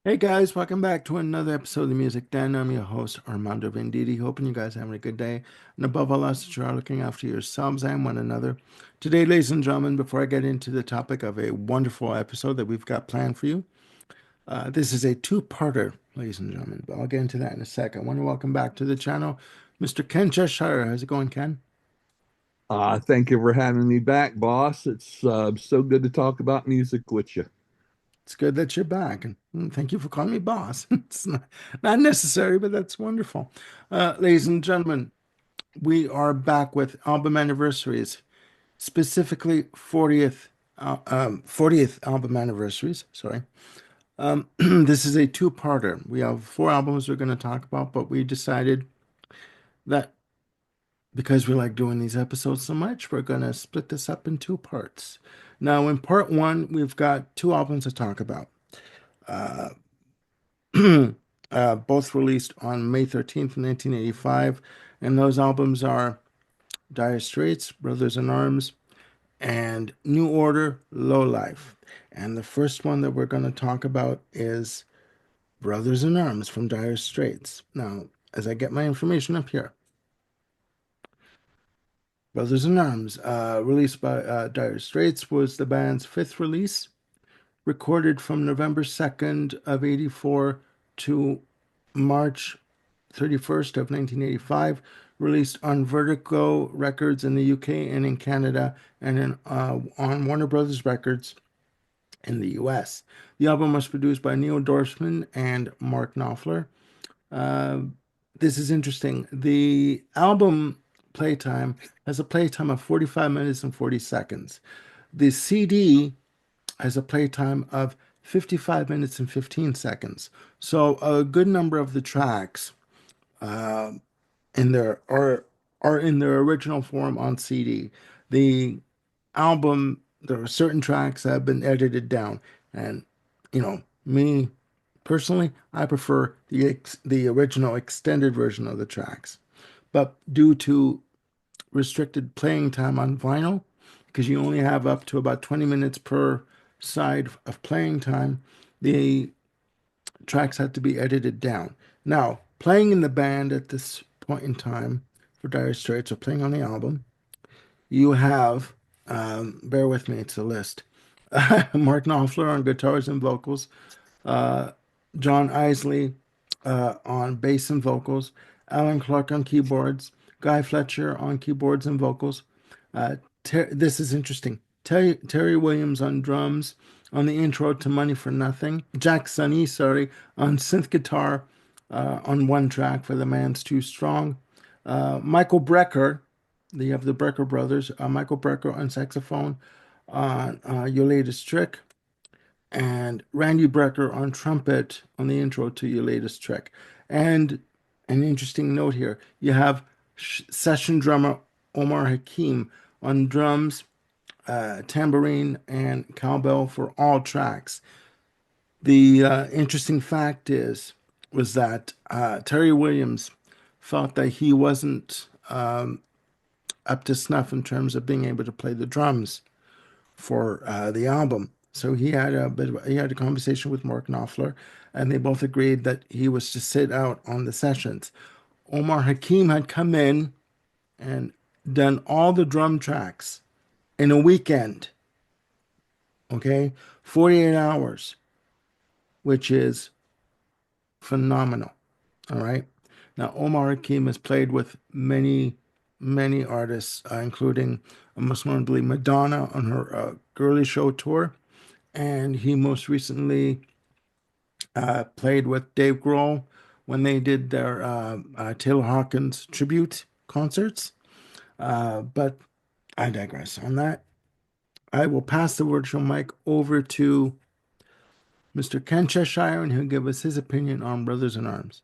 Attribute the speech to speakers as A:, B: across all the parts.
A: Hey guys, welcome back to another episode of the Music Den. I'm your host, Armando Venditti. Hoping you guys are having a good day. And above all else, that you are looking after yourselves and one another. Today, ladies and gentlemen, before I get into the topic of a wonderful episode that we've got planned for you, this is a two-parter, ladies and gentlemen. But I'll get into that in a sec. I want to welcome back to the channel Mr. Ken Cheshire. How's it going, Ken?
B: Thank you for having me back, boss. It's so good to talk about music with you.
A: It's good that you're back. And thank you for calling me boss. It's not necessary, but that's wonderful. Ladies and gentlemen, we are back with album anniversaries, specifically 40th album anniversaries. Sorry. This is a two-parter. We have four albums we're going to talk about, but we decided that because we like doing these episodes so much, we're going to split this up in two parts. Now, in part one, we've got two albums to talk about. Uh, both released on May 13th, 1985, and those albums are Dire Straits, Brothers in Arms, and New Order, Low Life. And the first one that we're going to talk about is Brothers in Arms from Dire Straits. Now, as I get my information up here, Brothers in Arms, released by Dire Straits, was the band's fifth release, recorded from November 2nd of 84 to March 31st of 1985, released on Vertigo Records in the UK and in Canada, and on Warner Brothers Records in the US. The album was produced by Neil Dorfman and Mark Knopfler. Uh, this is interesting. The album playtime has a playtime of 45 minutes and 40 seconds. The CD has a playtime of 55 minutes and 15 seconds. So a good number of the tracks uh, in their are in their original form on CD. The album, there are certain tracks that have been edited down, and me personally, I prefer the original extended version of the tracks. But due to restricted playing time on vinyl, because you only have up to about 20 minutes per side of playing time, the tracks had to be edited down. Now, playing in the band at this point in time for Dire Straits, or playing on the album, you have, bear with me, it's a list. Mark Knopfler on guitars and vocals, uh, John Isley on bass and vocals, Alan Clark on keyboards, Guy Fletcher on keyboards and vocals. This is interesting. Terry Williams on drums on the intro to Money for Nothing. Jack Sonny, sorry, on synth guitar on one track for The Man's Too Strong. Michael Brecker, you have the Brecker brothers, Michael Brecker on saxophone on Your Latest Trick, and Randy Brecker on trumpet on the intro to Your Latest Trick. And an interesting note here, you have session drummer Omar Hakim on drums, tambourine, and cowbell for all tracks. The interesting fact was that Terry Williams felt that he wasn't up to snuff in terms of being able to play the drums for the album. So he had a conversation with Mark Knopfler, and they both agreed that he was to sit out on the sessions. Omar Hakim had come in and done all the drum tracks in a weekend, okay? 48 hours, which is phenomenal. All right. Now, Omar Hakim has played with many artists, including most notably Madonna on her Girly Show tour. And he most recently played with Dave Grohl when they did their Taylor Hawkins tribute concerts. But I digress on that. I will pass the virtual mic over to Mr. Ken Cheshire, and he'll give us his opinion on Brothers in Arms.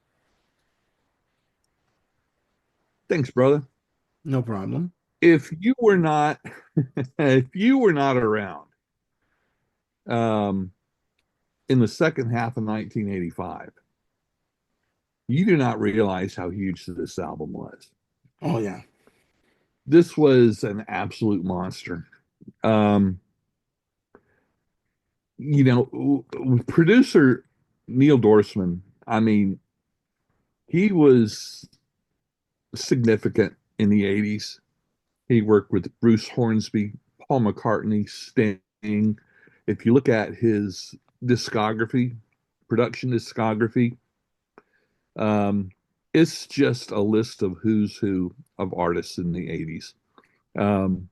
B: Thanks, brother.
A: No problem.
B: If you were not, if you were not around um, in the second half of 1985, you do not realize how huge this album was.
A: Oh, yeah.
B: This was an absolute monster. Um, producer. Neil Dorsman, I mean, he was significant in the 80s. He worked with Bruce Hornsby, Paul McCartney, Sting. If you look at his discography, production discography, um, it's just a list of who's who of artists in the 80s. Um,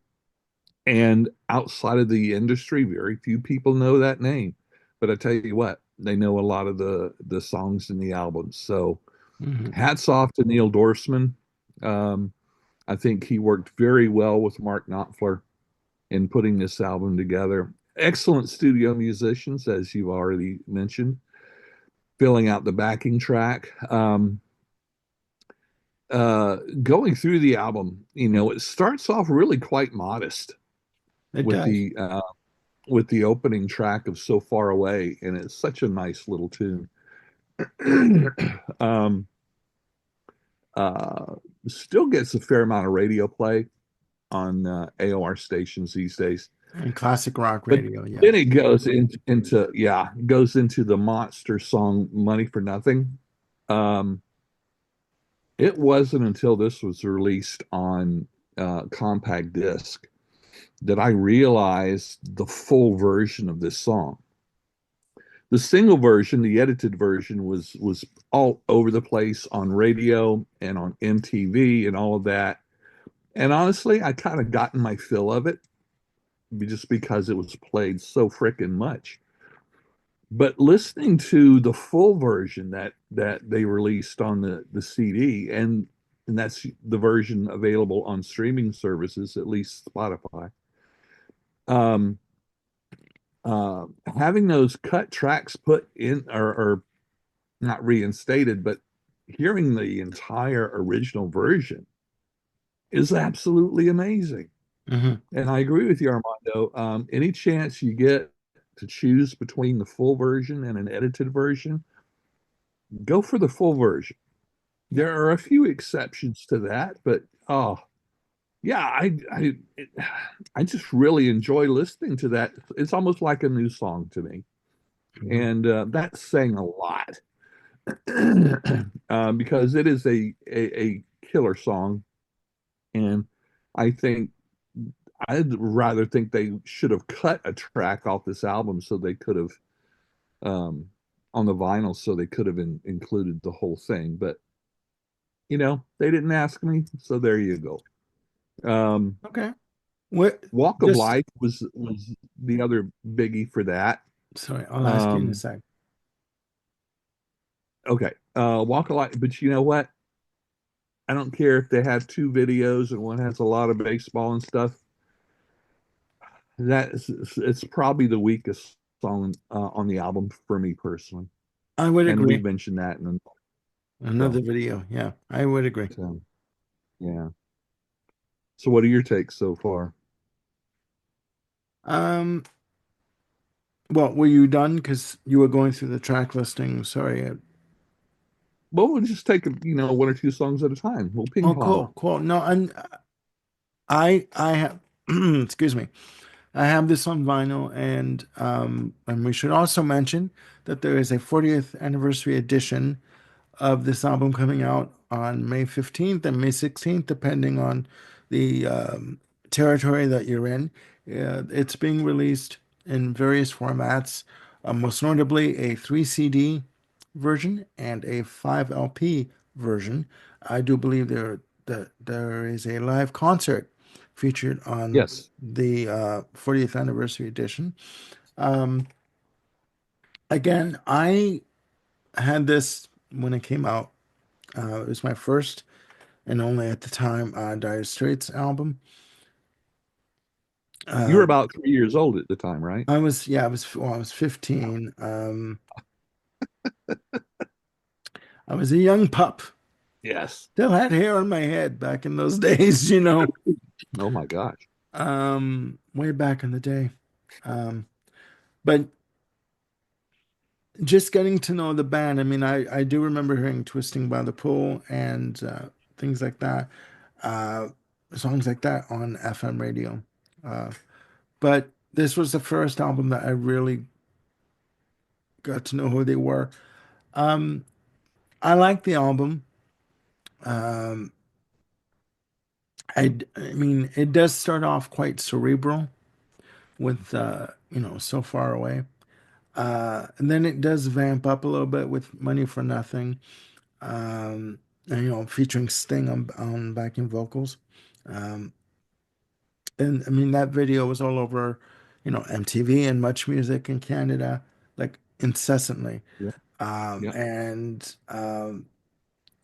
B: and outside of the industry, very few people know that name. But I tell you what, they know a lot of the songs in the albums. So
A: Hmm.
B: hats off to Neil Dorsman. Um, I think he worked very well with Mark Knopfler in putting this album together. Excellent studio musicians, as you've already mentioned, filling out the backing track. Going through the album, it starts off really quite modest
A: It
B: with
A: does.
B: the opening track of "So Far Away," and it's such a nice little tune. um, uh, Still gets a fair amount of radio play on AOR stations these days.
A: And classic rock
B: But
A: radio,
B: then
A: yes.
B: it goes into yeah, goes into the monster song "Money for Nothing." Um, it wasn't until this was released on compact disc that I realized the full version of this song. The single version, the edited version, was all over the place on radio and on MTV and all of that. And honestly, I kind of gotten my fill of it just because it was played so freaking much. But listening to the full version that they released on the CD, and that's the version available on streaming services, at least Spotify. Um, Having those cut tracks put in, or not reinstated, but hearing the entire original version is absolutely amazing.
A: Hmm.
B: And I agree with you, Armando. Any chance you get to choose between the full version and an edited version, go for the full version.
A: Yeah.
B: There are a few exceptions to that, but oh yeah, I just really enjoy listening to that. It's almost like a new song to me,
A: Hmm.
B: and that's saying a lot because it is a killer song, and I think I'd rather think they should have cut a track off this album so they could have um, on the vinyl so they could have included the whole thing, but they didn't ask me, so there you go. Um,
A: Okay. What?
B: Walk of
A: Just
B: Life was the other biggie for that.
A: sorry, I'll ask you in a
B: Um,
A: sec.
B: okay, Walk of Life, but you know what? I don't care if they have two videos and one has a lot of baseball and stuff. It's probably the weakest song on the album for me personally,
A: I would
B: and we've
A: agree.
B: mentioned that. And
A: Another
B: so,
A: video. Yeah, I would agree.
B: so yeah. So, what are your takes so far?
A: Um, well, were you done? Because you were going through the track listing. Sorry.
B: Well, we'll just take one or two songs at a time. We'll ping
A: Oh,
B: pong.
A: cool, cool. No, I have, excuse me. I have this on vinyl, and we should also mention that there is a 40th anniversary edition of this album coming out on May 15th and May 16th, depending on the territory that you're in. It's being released in various formats, most notably a 3 CD version and a 5 LP version. I do believe that there is a live concert featured on
B: Yes.
A: the 40th anniversary edition. Um, Again, I had this when it came out. It was my first and only at the time Dire Straits album.
B: You were
A: Uh,
B: about 3 years old at the time, right?
A: I was 15. I was a young pup.
B: Yes.
A: Still had hair on my head back in those days, you know.
B: Oh my gosh.
A: Way back in the day. Um, but just getting to know the band, I mean, I do remember hearing Twisting by the Pool and things like that, uh, songs like that on FM radio. Uh, but this was the first album that I really got to know who they were. Um, I like the album. Um, I mean, it does start off quite cerebral with So Far Away. And then it does vamp up a little bit with Money for Nothing. And featuring Sting on backing vocals. Um, and I mean that video was all over, MTV and Much Music in Canada, like incessantly.
B: Yeah. Yeah.
A: And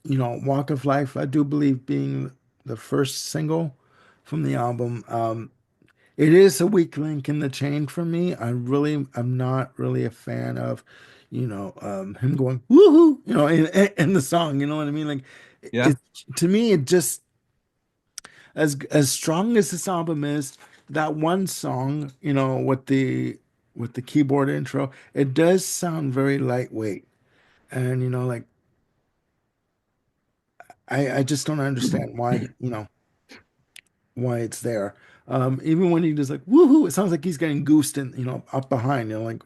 A: Walk of Life, I do believe being the first single from the album. It is a weak link in the chain for me. I'm not really a fan of, him going woohoo, in the song. You know what I mean? Like,
B: Yeah.
A: it to me, it just as strong as this album is, that one song, with the keyboard intro, it does sound very lightweight, and like I just don't understand why it's there. Even when he does like woohoo, it sounds like he's getting goosed in, up behind, like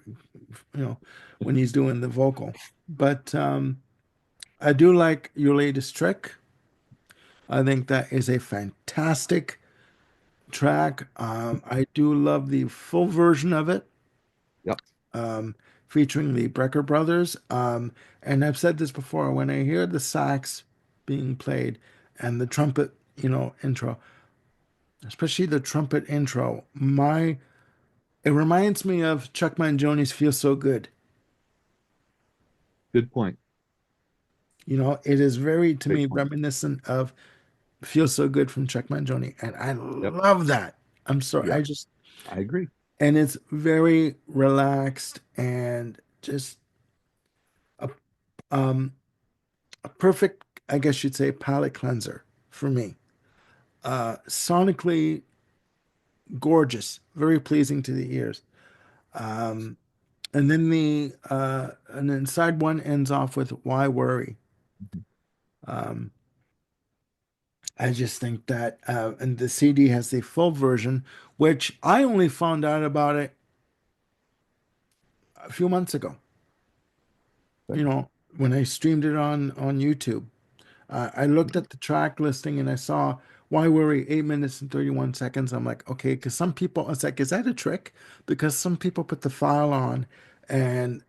A: you know, when he's doing the vocal. But I do like Your Latest Trick. I think that is a fantastic track. I do love the full version of it,
B: Yep.
A: um, featuring the Brecker brothers. And I've said this before, when I hear the sax being played and the trumpet, intro, especially the trumpet intro, it reminds me of Chuck Mangioni's "Feel So Good."
B: Good point.
A: It is very, to
B: Great
A: me,
B: point.
A: reminiscent of "Feel So Good" from Chuck Mangioni, and I
B: Yep.
A: love that. I'm sorry,
B: Yep. I agree.
A: and it's very relaxed and just a um a perfect, I guess you'd say, palate cleanser for me. Sonically gorgeous, very pleasing to the ears. Um, and then side one ends off with "Why Worry." Um, I just think that, and the CD has the full version, which I only found out about it a few months ago.
B: Okay.
A: When I streamed it on YouTube. I looked at the track listing and I saw "Why Worry," 8 minutes and 31 seconds. I'm like, okay, because some people, it's like, is that a trick? Because some people put the file on and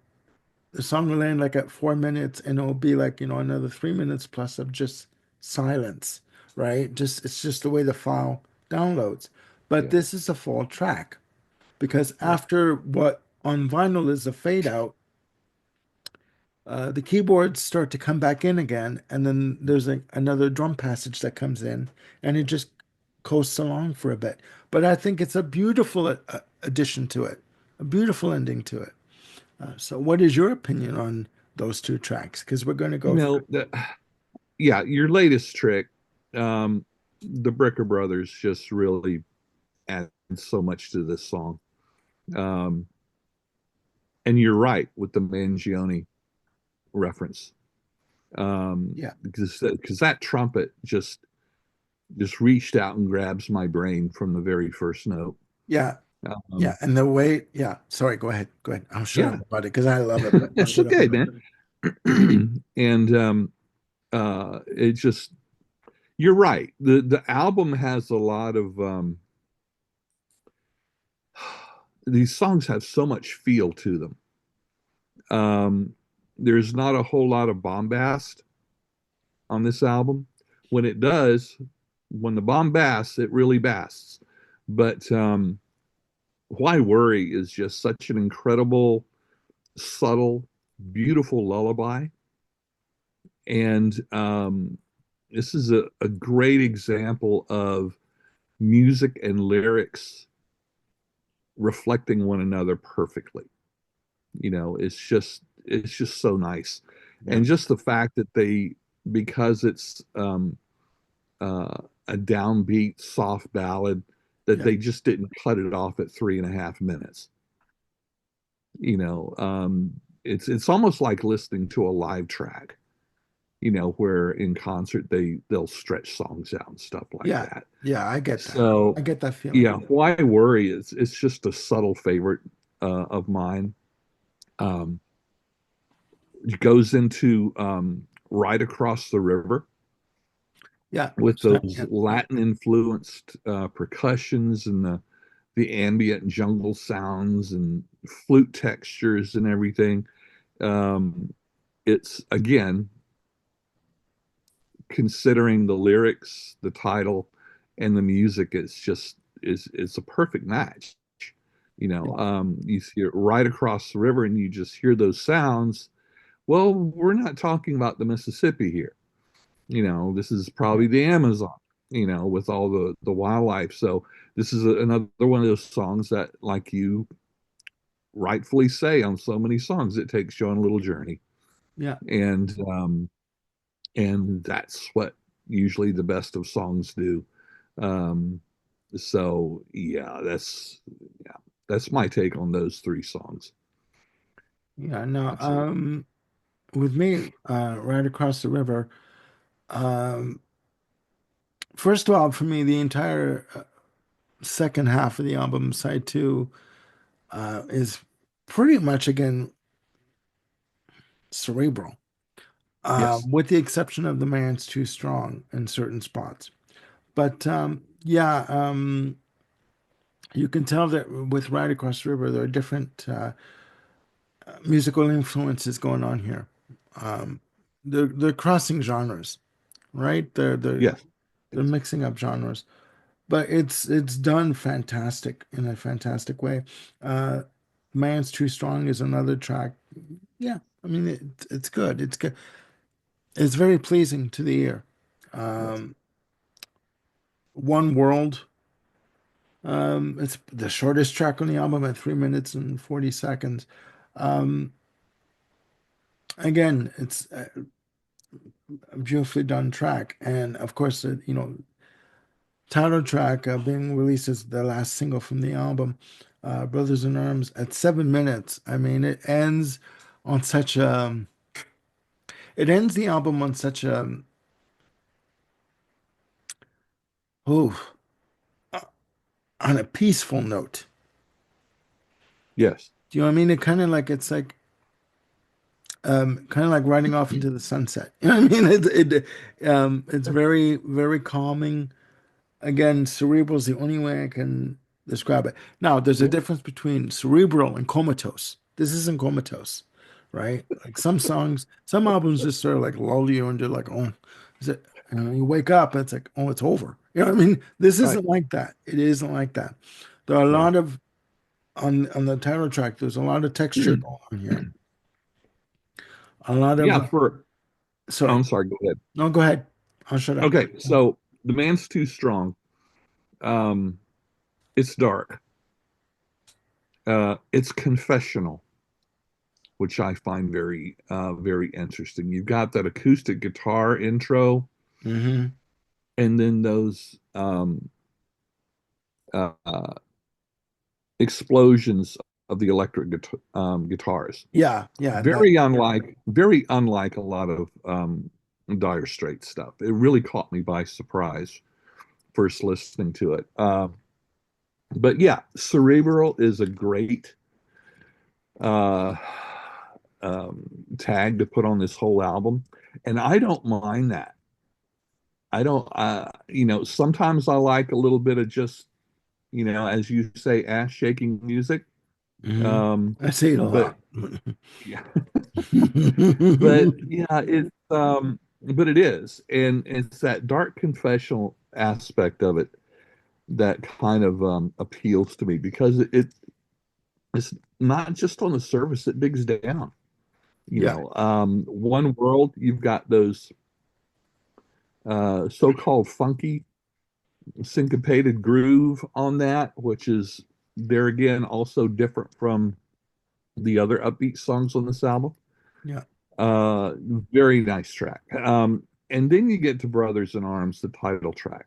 A: the song will end like at 4 minutes and it'll be like, another 3 minutes plus of just silence, right? It's just the way the file downloads. But
B: Yeah.
A: this is a full track because
B: Yeah.
A: after what on vinyl is a fade out, the keyboards start to come back in again, and then there's another drum passage that comes in, and it just coasts along for a bit. But I think it's a beautiful addition to it, a beautiful ending to it. So, what is your opinion on those two tracks? Because we're going to
B: You
A: go through.
B: know, yeah, your latest trick, the Bricker Brothers just really add so much to this song. Um, and you're right with the Mangione reference.
A: Yeah,
B: Because that trumpet just reached out and grabs my brain from the very first note.
A: yeah, yeah.
B: Um,
A: And the way, yeah. Sorry, go ahead, go ahead. I'll shut up
B: yeah,
A: about it because I love it, but I'll
B: that's
A: shut up
B: okay,
A: about it.
B: man. And it just you're right. The album has a lot of these songs have so much feel to them. Um, there's not a whole lot of bombast on this album. When it does, when the bombasts, it really basts. But Why Worry is just such an incredible, subtle, beautiful lullaby. And this is a great example of music and lyrics reflecting one another perfectly. It's just so nice.
A: Yeah,
B: And just the fact that because it's uh, a downbeat, soft ballad, that
A: yeah,
B: they just didn't cut it off at 3.5 minutes. You know, it's almost like listening to a live track. Where in concert they'll stretch songs out and stuff like
A: yeah,
B: that.
A: yeah. I get that.
B: So
A: I get that feeling.
B: yeah, Why Worry? It's just a subtle favorite of mine. Um, It goes into Right Across the River
A: Yeah.
B: with
A: So,
B: those
A: yeah.
B: Latin influenced percussions and the ambient jungle sounds and flute textures and everything. Um, it's again considering the lyrics, the title, and the music, it's just is a perfect match.
A: Yeah.
B: You see it right across the river, and you just hear those sounds. Well, we're not talking about the Mississippi here. This is
A: Yeah.
B: probably the Amazon. With all the wildlife. So this is another one of those songs that, like you rightfully say on so many songs, it takes you on a little journey,
A: Yeah.
B: and that's what usually the best of songs do. Um, so yeah, that's my take on those three songs.
A: Yeah. No,
B: That's it.
A: with me, right across the river, um, first of all, for me, the entire second half of the album, side two, is pretty much again cerebral,
B: Yes,
A: with the exception of The Man's Too Strong in certain spots. But yeah, you can tell that with Right Across the River, there are different musical influences going on here. Um, they're crossing genres, right?
B: yes,
A: They're
B: yes,
A: mixing up genres, but it's done fantastic in a fantastic way. Uh, Man's Too Strong is another track. Yeah, I mean it's good. It's good. It's very pleasing to the ear.
B: yes.
A: Um, One World. It's the shortest track on the album at 3 minutes and 40 seconds. Um, Again, it's a beautifully done track, and of course, title track being released as the last single from the album, Brothers in Arms at 7 minutes. I mean, on such a, it ends the album on such a, oh, on a peaceful note.
B: Yes.
A: Do you know what I mean? It's like, kind of like riding off into the sunset. You know what I mean? It's very, very calming. Again, cerebral is the only way I can describe it. Now, there's a
B: Yeah.
A: difference between cerebral and comatose. This isn't comatose, right? Like some songs, some albums just sort of like lull you and you're like, oh, is it? And you wake up and it's like, oh, it's over. You know what I mean? This
B: Right.
A: isn't like that. It isn't like that. There are a
B: Yeah.
A: lot of on the title track. There's a lot of texture going on here. A lot of
B: Yeah. Oh,
A: sorry.
B: I'm sorry. Go ahead.
A: No, go ahead. I'll shut up.
B: Okay. So the man's too strong. Um, it's dark. It's confessional, which I find very interesting. You've got that acoustic guitar intro,
A: Hmm.
B: and then those uh, explosions of the electric guitars.
A: Yeah, yeah, that,
B: Very unlike a lot of Dire Straits stuff. It really caught me by surprise first listening to it. But yeah, Cerebral is a great uh, um, tag to put on this whole album, and I don't mind that. I don't, sometimes I like a little bit of just, as you say, ass shaking music.
A: hmm
B: Um,
A: I say it a
B: but
A: lot.
B: yeah, but yeah, but it is, and it's that dark confessional aspect of it that kind of appeals to me because it's not just on the surface; it digs down.
A: Yeah,
B: One World, you've got those so-called funky syncopated groove on that, which is there again also different from the other upbeat songs on this album.
A: yeah,
B: Uh, Very nice track. And then you get to Brothers in Arms, the title track.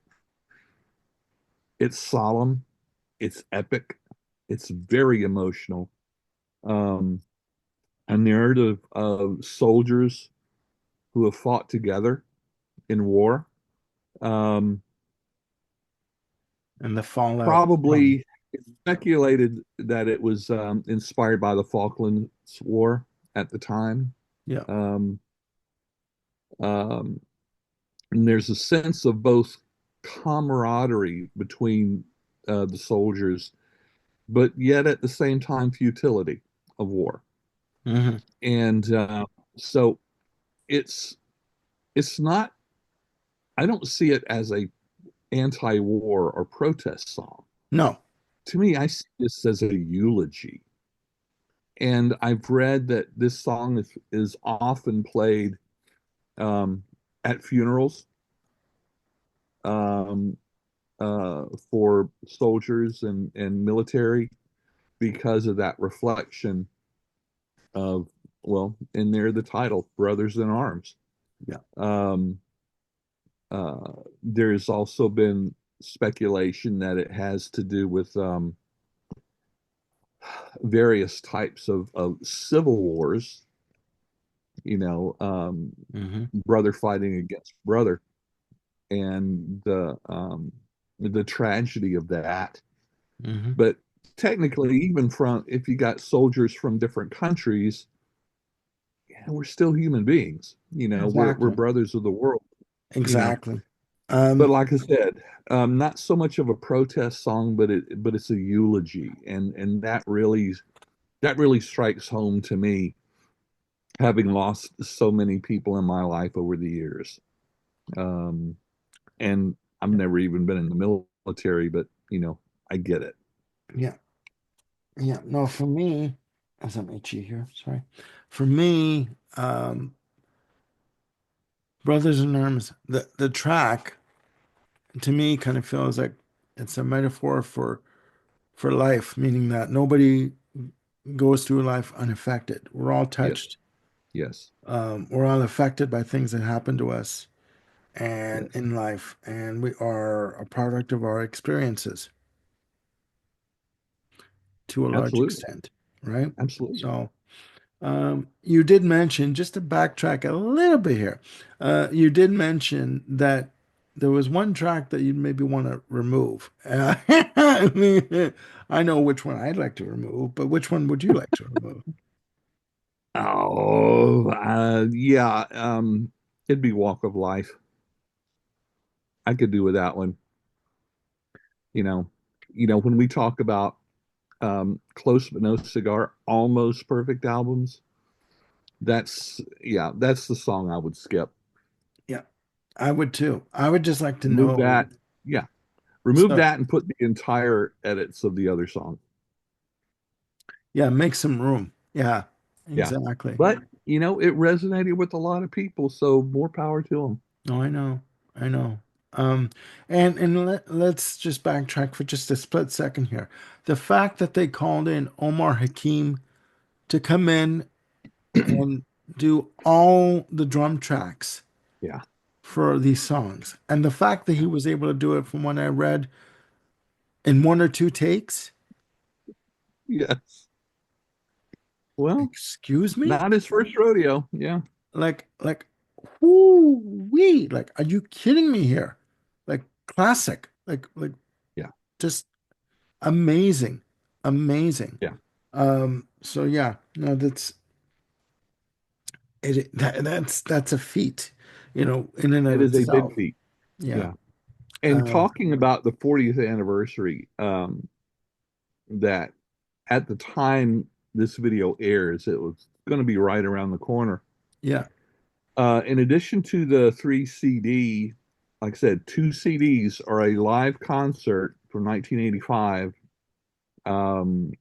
B: It's solemn, it's epic, it's very emotional. Um, a narrative of soldiers who have fought together in war. Um,
A: and the fallout from.
B: Probably speculated that it was inspired by the Falklands War at the time.
A: Yeah.
B: Um, um, and there's a sense of both camaraderie between the soldiers, but yet at the same time futility of war.
A: Hmm.
B: And so it's it's not. I don't see it as a anti-war or protest song.
A: No.
B: To me, I see this as a eulogy. And I've read that this song is often played um, at funerals um, for soldiers and military because of that reflection of, well, in there, the title, Brothers in Arms.
A: Yeah.
B: Um, there's also been speculation that it has to do with various types of civil wars,
A: Hmm.
B: brother fighting against brother, and the tragedy of that.
A: Hmm.
B: But technically, even from if you got soldiers from different countries, yeah, we're still human beings. We're
A: Exactly.
B: brothers of the world. You know,
A: Exactly.
B: but
A: Um,
B: like I said, not so much of a protest song, but it's a eulogy, and that really strikes home to me, having lost so many people in my life over the years. Um, and I've never even been in the military, but I get it.
A: yeah. Yeah. No, for me, as I'm itchy here, sorry. For me, Brothers in Arms, the track to me kind of feels like it's a metaphor for life, meaning that nobody goes through life unaffected. We're all
B: Yes,
A: touched.
B: yes,
A: We're all affected by things that happen to us and
B: yes,
A: in life, and we are a product of our experiences to a large
B: absolutely,
A: extent, right?
B: absolutely.
A: So, you did mention, just to backtrack a little bit here, you did mention that there was one track that you'd maybe want to remove. I mean, I know which one I'd like to remove, but which one would you like to remove?
B: Oh, yeah. It'd be Walk of Life. I could do with that one. You know, when we talk about Close but No Cigar, almost perfect albums, that's the song I would skip.
A: Yeah, I would too. I would just like to
B: Remove
A: know.
B: that. Yeah, remove
A: So,
B: that and put the entire edits of the other song.
A: yeah, make some room. Yeah,
B: Yeah.
A: exactly.
B: But, it resonated with a lot of people, so more power to them.
A: No, I know. I know. Um, and let's just backtrack for just a split second here. The fact that they called in Omar Hakim to come in and do all the drum tracks
B: Yeah.
A: for these songs, and the fact that he
B: Yeah.
A: was able to do it, from what I read, in one or two takes.
B: Yes. Well,
A: Excuse me?
B: not his first rodeo. Yeah.
A: Like, whoo wee! Like, are you kidding me here? Like, classic. Like,
B: Yeah.
A: just amazing, amazing.
B: Yeah.
A: So yeah, no, that's a feat, in and of
B: It is a big
A: itself.
B: feat.
A: Yeah.
B: Yeah. And
A: Um,
B: talking about the 40th anniversary, that at the time this video airs, it was going to be right around the corner.
A: yeah,
B: In addition to the three CD, like I said, two CDs are a live concert from 1985, um,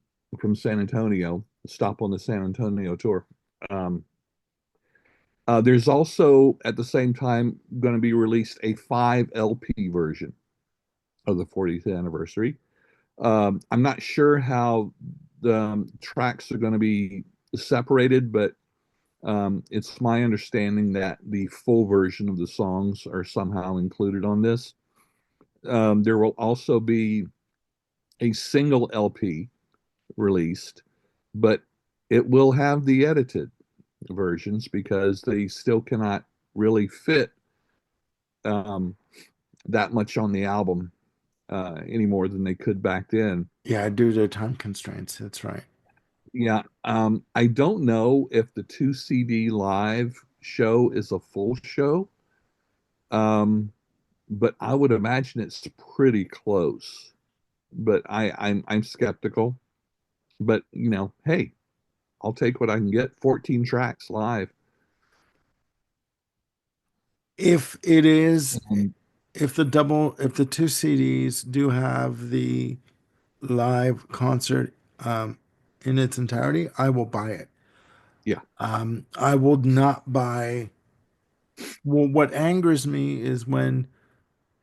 B: from San Antonio, stop on the San Antonio tour. Um, there's also at the same time going to be released a 5 LP version of the 40th anniversary. I'm not sure how the tracks are going to be separated, but it's my understanding that the full version of the songs are somehow included on this. There will also be a single LP released, but it will have the edited versions because they still cannot really fit um, that much on the album any more than they could back then.
A: yeah, due to time constraints. That's right.
B: Yeah. I don't know if the two CD live show is a full show. Um, but I would imagine it's pretty close. But I'm skeptical. But hey, I'll take what I can get. 14 tracks live.
A: If it is,
B: And
A: if the two CDs do have the live concert in its entirety, I will buy it.
B: yeah,
A: I will not buy. Well, what angers me is when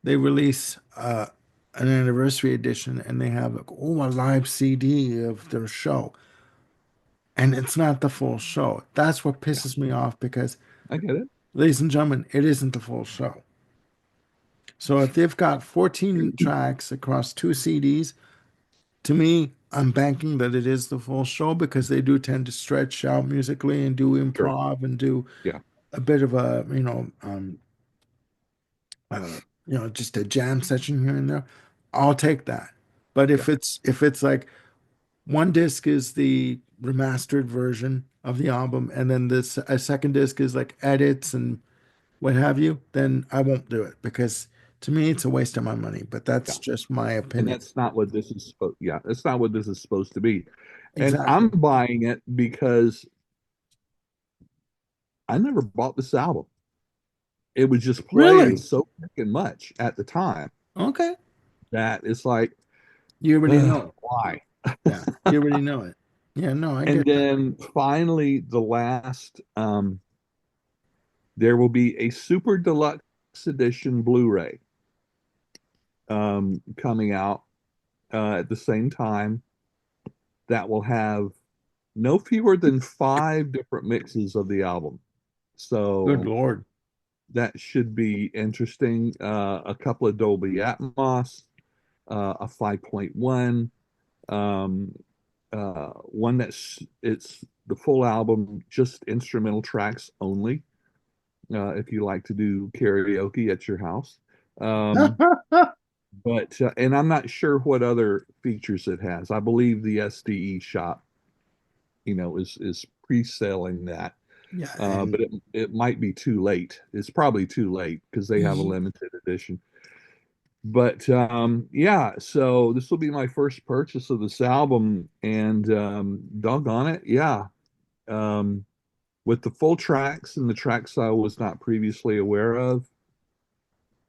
A: they release an anniversary edition and they have like, oh, a live CD of their show, and it's not the full show. That's what
B: yeah,
A: pisses me off because,
B: I get it.
A: ladies and gentlemen, it isn't the full show. So if they've got 14 tracks across two CDs, to me, I'm banking that it is the full show because they do tend to stretch out musically and do
B: Sure.
A: improv and do
B: Yeah,
A: a bit of a, just a jam session here and there. I'll take that. But
B: yeah,
A: if it's like one disc is the remastered version of the album, and then this a second disc is like edits and what have you, then I won't do it because to me it's a waste of my money. But
B: yeah.
A: that's just my
B: And
A: opinion.
B: that's not what this is supposed. Yeah, that's not what this is supposed to be. And I'm
A: Exactly.
B: buying it because I never bought this album. It was just playing
A: Really?
B: so freaking much at the time
A: Okay.
B: that it's like,
A: You already know it.
B: why?
A: Yeah, you already know it. Yeah, no, I
B: And
A: get that.
B: then finally, there will be a super deluxe edition Blu-ray coming out at the same time that will have no fewer than 5 different mixes of the album.
A: Good
B: So
A: Lord.
B: that should be interesting. A couple of Dolby Atmos, a 5.1, um, one it's the full album, just instrumental tracks only. If you like to do karaoke at your house. Um, and I'm not sure what other features it has. I believe the SDE shop, is pre-selling that.
A: Yeah,
B: But
A: and
B: it might be too late. It's probably too late because they have a
A: y-
B: limited edition. But yeah, so this will be my first purchase of this album, and doggone it, yeah. Um, with the full tracks and the tracks I was not previously aware of,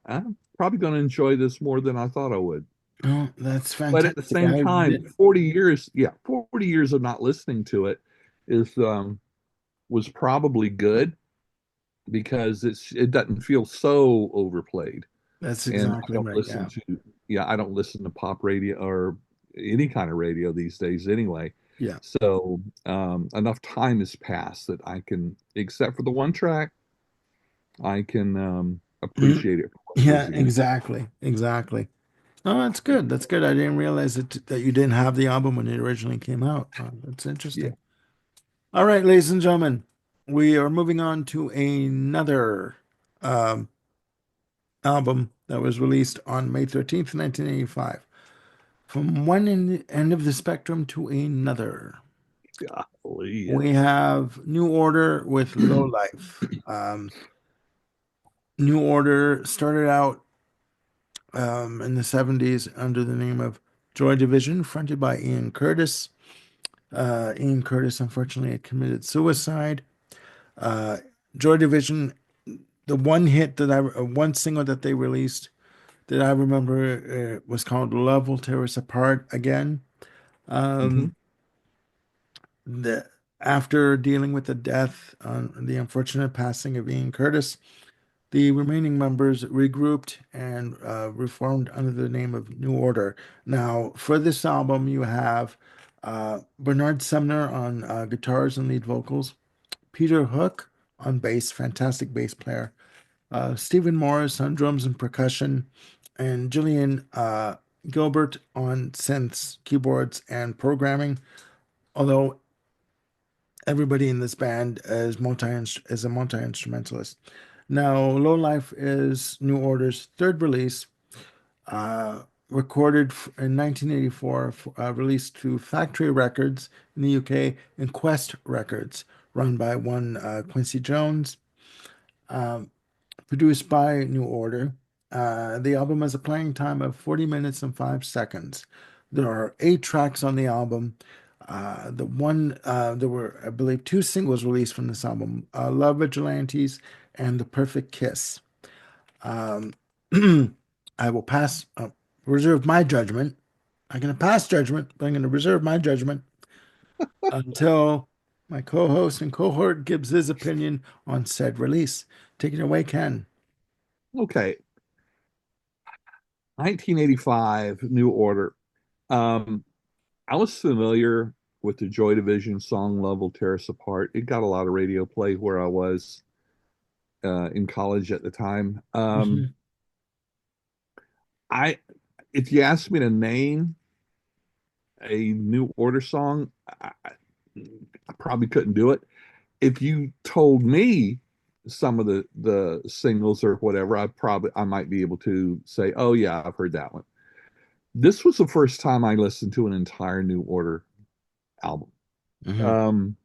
B: I'm probably going to enjoy this more than I thought I would.
A: oh, that's
B: But at the
A: fantastic.
B: same time, 40 years, yeah, 40 years of not listening to it is was probably good because it doesn't feel so overplayed.
A: That's
B: And I
A: exactly
B: don't
A: right.
B: listen
A: Yeah.
B: to, yeah, I don't listen to pop radio or any kind of radio these days anyway.
A: Yeah.
B: So enough time has passed that I can, except for the one track, I can
A: Mhm.
B: appreciate it for what it is
A: Yeah,
B: again.
A: exactly. Exactly. Oh, that's good. That's good. I didn't realize that you didn't have the album when it originally came out. That's
B: Yeah.
A: interesting. All right, ladies and gentlemen, we are moving on to another um, album that was released on May 13th, 1985. From one end of the spectrum to another,
B: Golly,
A: we
B: yes.
A: have New Order with Low Life. New Order started out in the 70s under the name of Joy Division, fronted by Ian Curtis. Ian Curtis, unfortunately, had committed suicide. Uh, Joy Division, the one single that they released that I remember was called Love Will Tear Us Apart Again.
B: Hmm.
A: Um, the After dealing with the death, the unfortunate passing of Ian Curtis, the remaining members regrouped and reformed under the name of New Order. Now, for this album, you have Bernard Sumner on guitars and lead vocals, Peter Hook on bass, fantastic bass player, Stephen Morris on drums and percussion, and Gillian Gilbert on synths, keyboards, and programming. Although everybody in this band is a multi instrumentalist. Now, Low Life is New Order's third release. recorded in 1984, released to Factory Records in the UK and Quest Records, run by one Quincy Jones, um, produced by New Order. The album has a playing time of 40 minutes and 5 seconds. There are 8 tracks on the album. There were, I believe, 2 singles released from this album, Love Vigilantes and The Perfect Kiss. Um, I will reserve my judgment. I'm going to pass judgment, but I'm going to reserve my judgment until my co-host and cohort gives his opinion on said release. Take it away, Ken.
B: Okay, 1985, New Order. Um, I was familiar with the Joy Division song "Love Will Tear Us Apart." It got a lot of radio play where I was in college at the time.
A: Hmm.
B: I, if you asked me to name a New Order song, I probably couldn't do it. If you told me some of the singles or whatever, I might be able to say, "Oh yeah, I've heard that one." This was the first time I listened to an entire New Order album.
A: Hmm.
B: Um,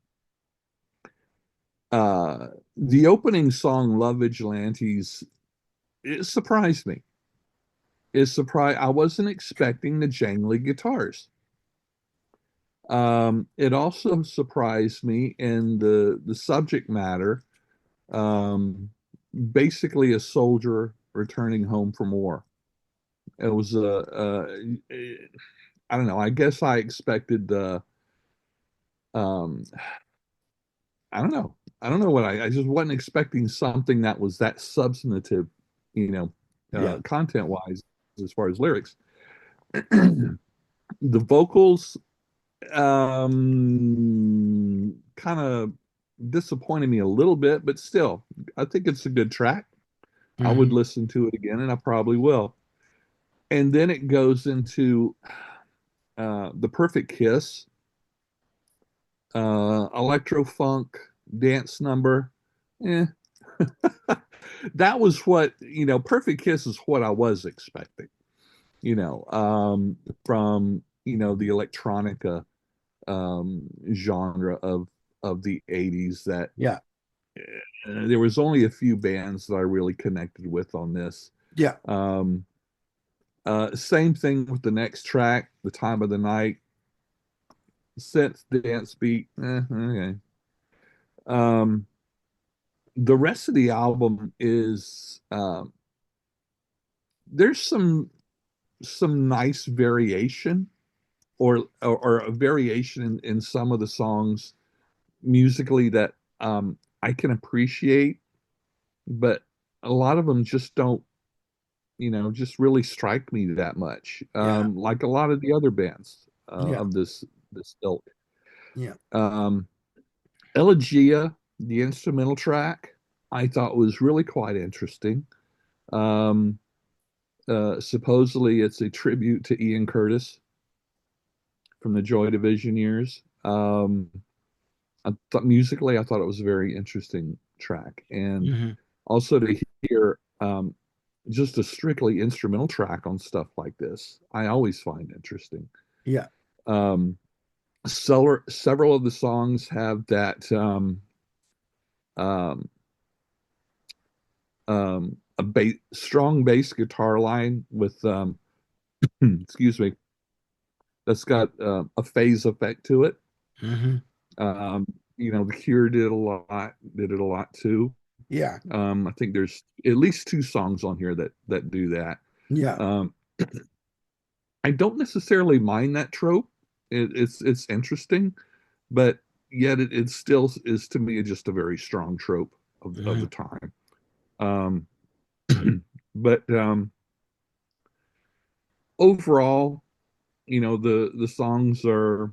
B: uh, the opening song, "Love Vigilantes," it surprised me. It surprised. I wasn't expecting the jangly guitars. It also surprised me in the subject matter. Um, Basically, a soldier returning home from war. It was I don't know. I guess I expected the um, I don't know. I don't know what I just wasn't expecting something that was that substantive, you know,
A: Yeah.
B: content wise as far as lyrics. The vocals kind of disappointed me a little bit, but still, I think it's a good track. I would
A: Hmm.
B: listen to it again, and I probably will. And then it goes into the perfect kiss, electro funk dance number. Eh. That was what, perfect kiss is what I was expecting, from, the electronica genre of the 80s that
A: Yeah.
B: there was only a few bands that I really connected with on this.
A: Yeah.
B: Um, Same thing with the next track, The Time of the Night, synth dance beat. Okay. Um, the rest of the album is there's some nice variation or a variation in some of the songs musically that I can appreciate, but a lot of them just don't, just really strike me that much.
A: Yeah.
B: Like a lot of the other bands
A: Yeah.
B: of this ilk.
A: Yeah.
B: Um, Elegia, the instrumental track, I thought was really quite interesting. Um, Supposedly, it's a tribute to Ian Curtis from the Joy Division years. I thought musically, I thought it was a very interesting track, and
A: Hmm.
B: also to hear just a strictly instrumental track on stuff like this, I always find interesting.
A: Yeah.
B: Um, several of the songs have that um, strong bass guitar line with excuse me, that's got a phase effect to it.
A: Hmm.
B: Um, The Cure did it a lot too.
A: Yeah.
B: I think there's at least two songs on here that do that.
A: Yeah.
B: Um, I don't necessarily mind that trope. It's interesting, but yet it still is to me just a very strong trope of the
A: Hmm.
B: time. Um, but overall, the songs are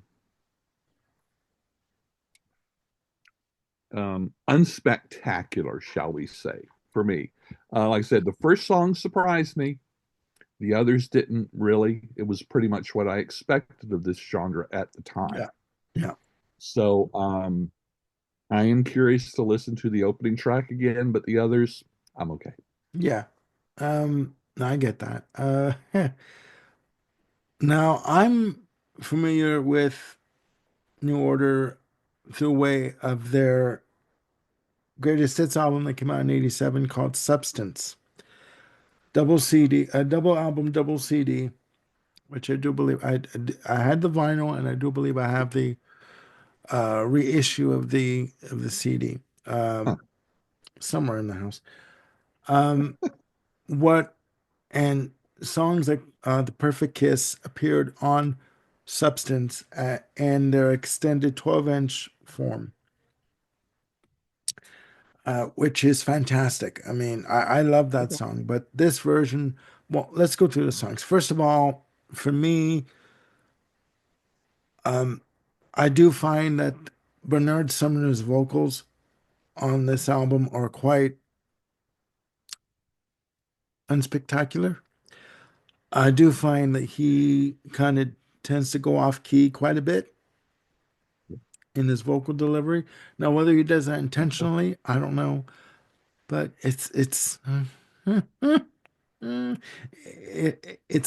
B: unspectacular, shall we say, for me. Like I said, the first song surprised me. The others didn't really. It was pretty much what I expected of this genre at the time.
A: Yeah. Yeah.
B: So I am curious to listen to the opening track again, but the others, I'm okay.
A: Yeah. I get that. Now, I'm familiar with New Order through way of their greatest hits album that came out in '87 called Substance. Double CD, a double album, double CD, which I do believe I had the vinyl and I do believe I have the reissue of the CD
B: Huh.
A: somewhere in the house. Um, what and songs like "The Perfect Kiss" appeared on Substance and their extended 12-inch form, which is fantastic. I mean, I love that
B: Okay.
A: song, but this version, well, let's go through the songs. First of all, for me, um, I do find that Bernard Sumner's vocals on this album are quite unspectacular. I do find that he kind of tends to go off key quite a bit in his vocal delivery. Now, whether he does that
B: Okay.
A: intentionally, I don't know, but it's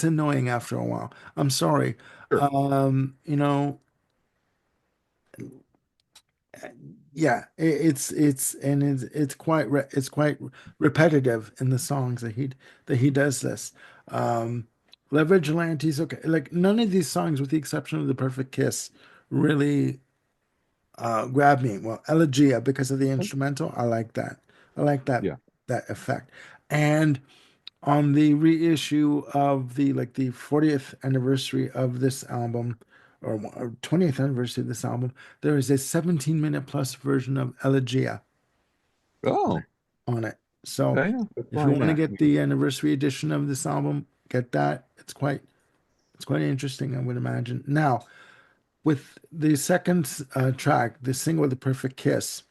A: annoying after a while. I'm sorry.
B: Sure.
A: You know, yeah, it's quite it's quite repetitive in the songs that he does this. Um, La Vigilante's okay. Like none of these songs, with the exception of The Perfect Kiss, really grabbed me. Well, Elegia because of the instrumental, I like that. I like
B: Yeah.
A: that effect. And on the reissue of the 40th anniversary of this album or 20th anniversary of this album, there is a 17-minute plus version of Elegia
B: Oh,
A: on it. So
B: okay. I'll
A: if you
B: find
A: want to
B: that.
A: get the anniversary edition of this album, get that. It's quite interesting, I would imagine. Now, with the second track, the single "The Perfect Kiss,"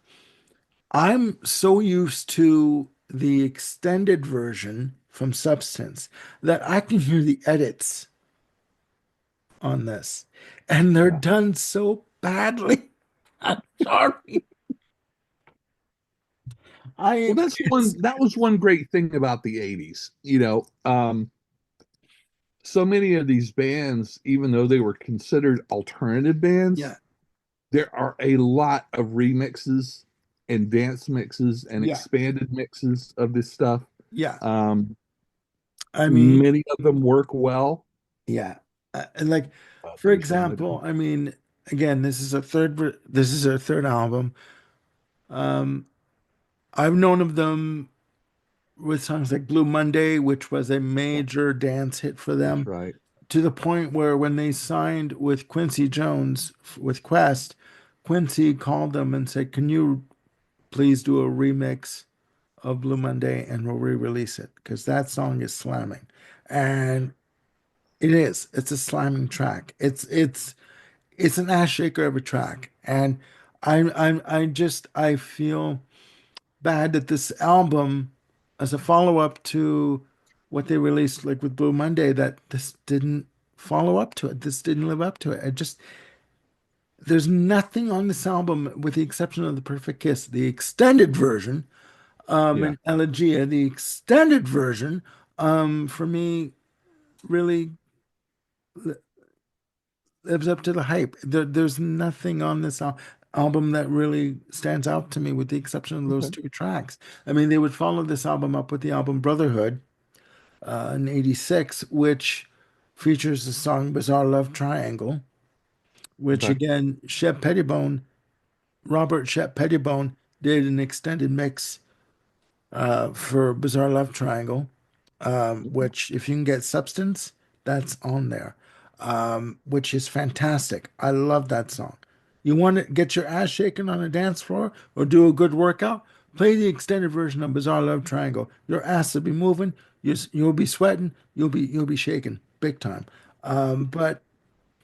A: I'm so used to the extended version from Substance that I can hear the edits on this, and they're
B: Yeah.
A: done so badly. I'm sorry.
B: Well,
A: I it's
B: that was one great thing about the 80s. So many of these bands, even though they were considered alternative bands,
A: yeah,
B: there are a lot of remixes and dance mixes and
A: yeah,
B: expanded mixes of this stuff.
A: yeah.
B: Um,
A: I mean,
B: Many of them work well.
A: yeah. And like for
B: Others don't.
A: example, I mean, again, this is their third album. Um, I've known of them with songs like Blue Monday, which was a
B: Yeah,
A: major dance hit for
B: that's
A: them,
B: right.
A: to the point where when they signed with Quincy Jones with Quest, Quincy called them and said, "Can you please do a remix of Blue Monday and we'll re-release it because that song is slamming." And it is. It's a slamming track. It's an ass shaker of a track. And I feel bad that this album, as a follow-up to what they released like with Blue Monday, that this didn't follow up to it. This didn't live up to it. There's nothing on this album with the exception of The Perfect Kiss, the extended version,
B: Yeah.
A: and Elegia, the extended version, for me really li- lives up to the hype. There's nothing on this album that really stands out to me with the exception of those
B: Okay.
A: two tracks. I mean, they would follow this album up with the album Brotherhood in '86, which features the song Bizarre Love Triangle, which
B: Okay.
A: again, Robert Shep Pettibone did an extended mix for Bizarre Love Triangle, which if you can get Substance, that's on there, which is fantastic. I love that song. You want to get your ass shaken on a dance floor or do a good workout? Play the extended version of Bizarre Love Triangle. Your ass will be moving. You'll be sweating. You'll be shaking big time. But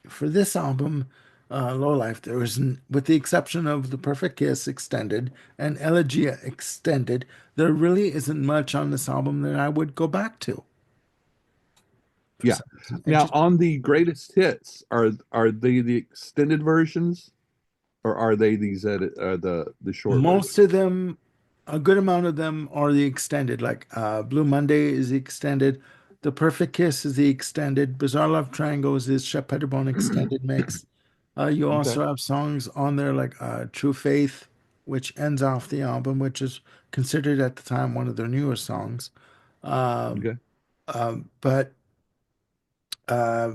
A: for this album, Low Life, there was, with the exception of The Perfect Kiss Extended and Elegia Extended, there really isn't much on this album that I would go back to for
B: Yeah.
A: some reason. It
B: Now,
A: just
B: on the greatest hits, are they the extended versions or are they these the short
A: most
B: versions?
A: of them, a good amount of them are the extended. Like Blue Monday is the extended. The Perfect Kiss is the extended. Bizarre Love Triangle is this Shep Pettibone extended mix. You
B: Okay.
A: also have songs on there like True Faith, which ends off the album, which is considered at the time one of their newer songs. Um,
B: Okay.
A: but uh,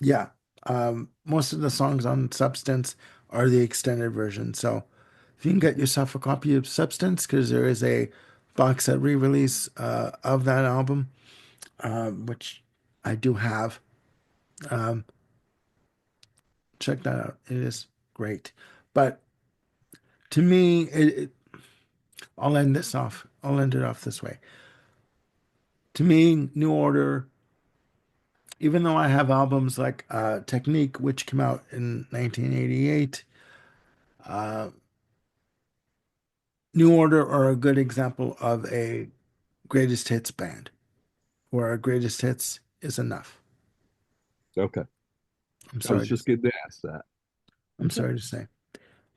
A: yeah, most of the songs on Substance are the extended version. So if you can get yourself a copy of Substance, because there is a box set re-release of that album, which I do have. Um, check that out. It is great. But to me, I'll end this off. I'll end it off this way. To me, New Order, even though I have albums like Technique, which came out in 1988, uh, New Order are a good example of a greatest hits band, where a greatest hits is enough.
B: Okay.
A: I'm
B: I was
A: sorry to,
B: just getting to ask that.
A: I'm
B: Okay.
A: sorry to say,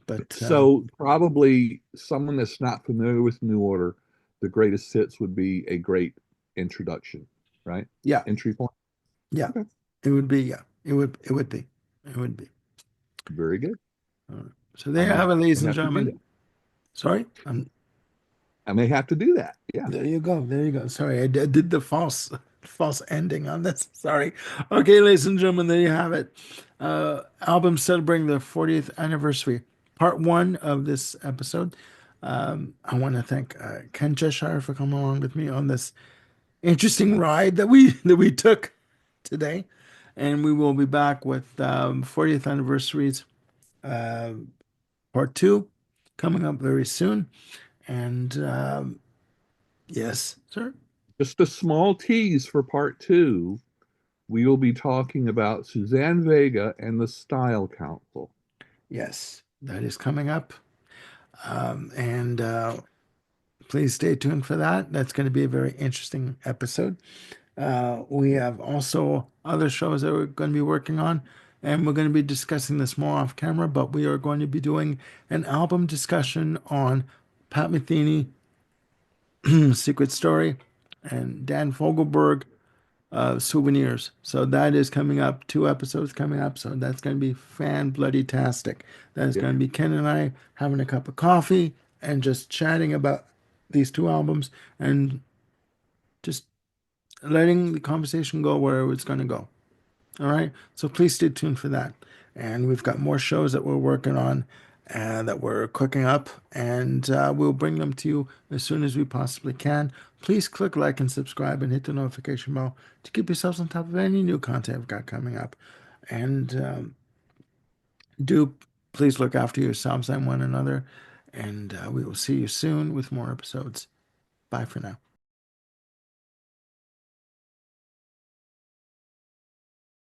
A: but
B: So probably someone that's not familiar with New Order, the greatest hits would be a great introduction, right?
A: yeah,
B: Entry point.
A: yeah,
B: Okay.
A: it would be, yeah, it would be.
B: Very good.
A: All right. So there
B: I
A: you
B: may
A: have it, ladies and
B: have to do
A: gentlemen.
B: that.
A: Sorry,
B: I may have to do that. Yeah.
A: there you go. There you go. Sorry, I did the false ending on this. Sorry. Okay, ladies and gentlemen, there you have it. Album celebrating the 40th anniversary, part one of this episode. I want to thank Ken Cheshire for coming along with me on this interesting ride that we took today, and we will be back with 40th anniversaries uh, part two coming up very soon. And yes, sir.
B: Just a small tease for part two. We will be talking about Suzanne Vega and the Style Council.
A: Yes, that is coming up. And please stay tuned for that. That's going to be a very interesting episode. We have also other shows that we're going to be working on, and we're going to be discussing this more off camera, but we are going to be doing an album discussion on Pat Metheny, Secret Story, and Dan Fogelberg, Souvenirs. So that is coming up, two episodes coming up. So that's going to be fan bloody tastic. That is
B: Yeah.
A: going to be Ken and I having a cup of coffee and just chatting about these two albums and just letting the conversation go where it's going to go. All right. So please stay tuned for that. And we've got more shows that we're working on and that we're cooking up, and we'll bring them to you as soon as we possibly can. Please click like and subscribe and hit the notification bell to keep yourselves on top of any new content we've got coming up. And do please look after yourselves and one another. And we will see you soon with more episodes. Bye for now.